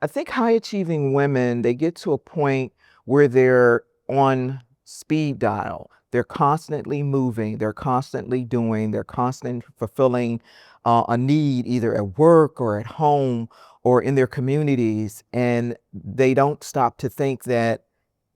I think high achieving women, they get to a point where they're on speed dial. They're constantly moving, they're constantly doing, they're constantly fulfilling a need either at work or at home or in their communities. And they don't stop to think that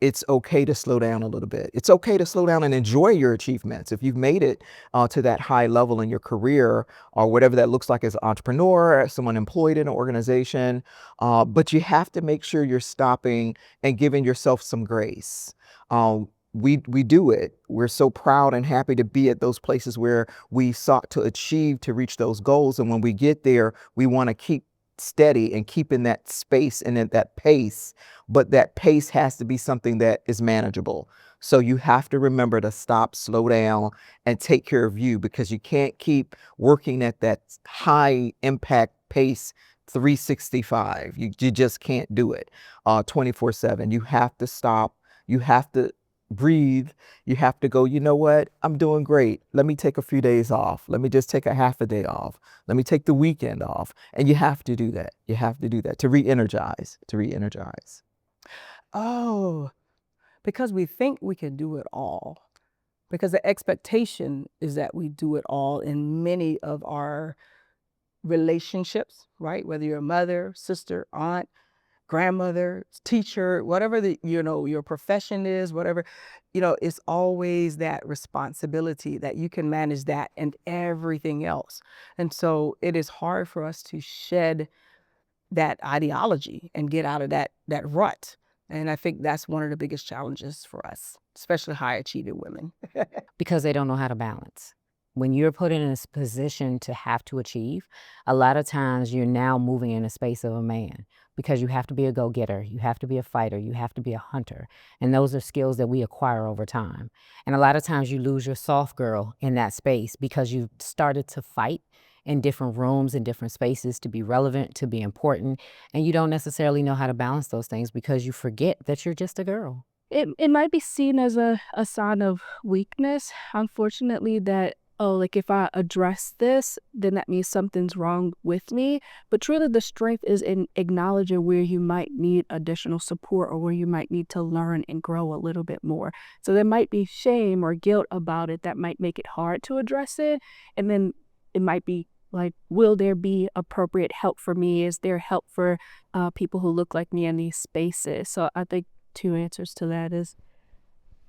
it's okay to slow down a little bit. It's okay to slow down and enjoy your achievements. If you've made it to that high level in your career or whatever that looks like as an entrepreneur, as someone employed in an organization, but you have to make sure you're stopping and giving yourself some grace. We do it. We're so proud and happy to be at those places where we sought to achieve to reach those goals. And when we get there, we want to keep steady and keep in that space and at that pace, but that pace has to be something that is manageable. So you have to remember to stop, slow down, and take care of you, because you can't keep working at that high impact pace 365. You just can't do it 24/7. You have to stop. You have to breathe. You have to go, you know what? I'm doing great. Let me take a few days off. Let me just take a half a day off. Let me take the weekend off. And you have to do that. You have to do that to re-energize, to re-energize. Oh, because we think we can do it all. Because the expectation is that we do it all in many of our relationships, right? Whether you're a mother, sister, aunt, grandmother, teacher, whatever your profession is, whatever, it's always that responsibility that you can manage that and everything else. And so it is hard for us to shed that ideology and get out of that rut. And I think that's one of the biggest challenges for us, especially high achieving women. Because they don't know how to balance. When you're put in a position to have to achieve, a lot of times you're now moving in a space of a man, because you have to be a go-getter, you have to be a fighter, you have to be a hunter. And those are skills that we acquire over time. And a lot of times you lose your soft girl in that space because you've started to fight in different rooms and different spaces to be relevant, to be important. And you don't necessarily know how to balance those things because you forget that you're just a girl. It might be seen as a sign of weakness, unfortunately, that, oh, like if I address this, then that means something's wrong with me. But truly, the strength is in acknowledging where you might need additional support or where you might need to learn and grow a little bit more. So there might be shame or guilt about it that might make it hard to address it. And then it might be like, will there be appropriate help for me? Is there help for people who look like me in these spaces? So I think two answers to that is,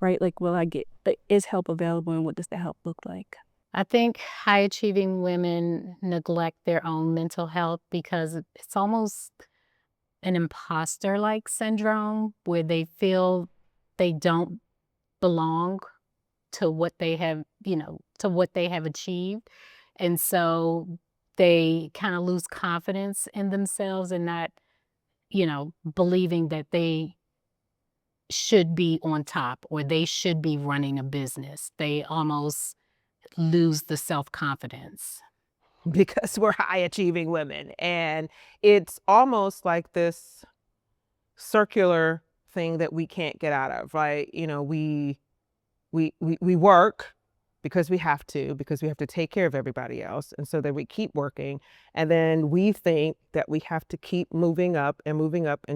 right, like, will I get, like, is help available and what does the help look like? I think high achieving women neglect their own mental health because it's almost an imposter like syndrome where they feel they don't belong to what they have, to what they have achieved. And so they kind of lose confidence in themselves and not, believing that they should be on top or they should be running a business. They almost lose the self-confidence. Because we're high achieving women. And it's almost like this circular thing that we can't get out of, right? We work because we have to take care of everybody else. And so then we keep working. And then we think that we have to keep moving up and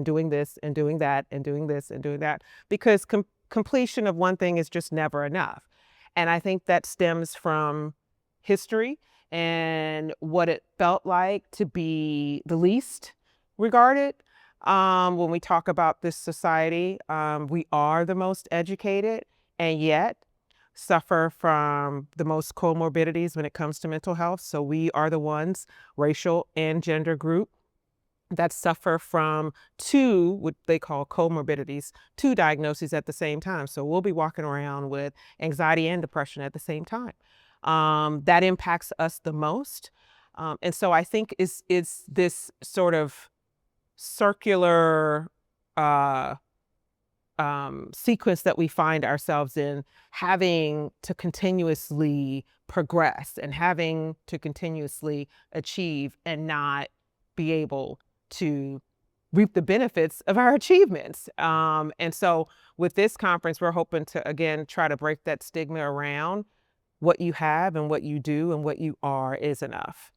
doing this and doing that and doing this and doing that, because completion of one thing is just never enough. And I think that stems from history and what it felt like to be the least regarded. When we talk about this society, we are the most educated and yet suffer from the most comorbidities when it comes to mental health. So we are the ones, racial and gender group, that suffer from two, what they call comorbidities, two diagnoses at the same time. So we'll be walking around with anxiety and depression at the same time. That impacts us the most. And so I think it's this sort of circular sequence that we find ourselves in, having to continuously progress and having to continuously achieve and not be able to reap the benefits of our achievements. And so with this conference, we're hoping to, again, try to break that stigma around what you have and what you do and what you are is enough.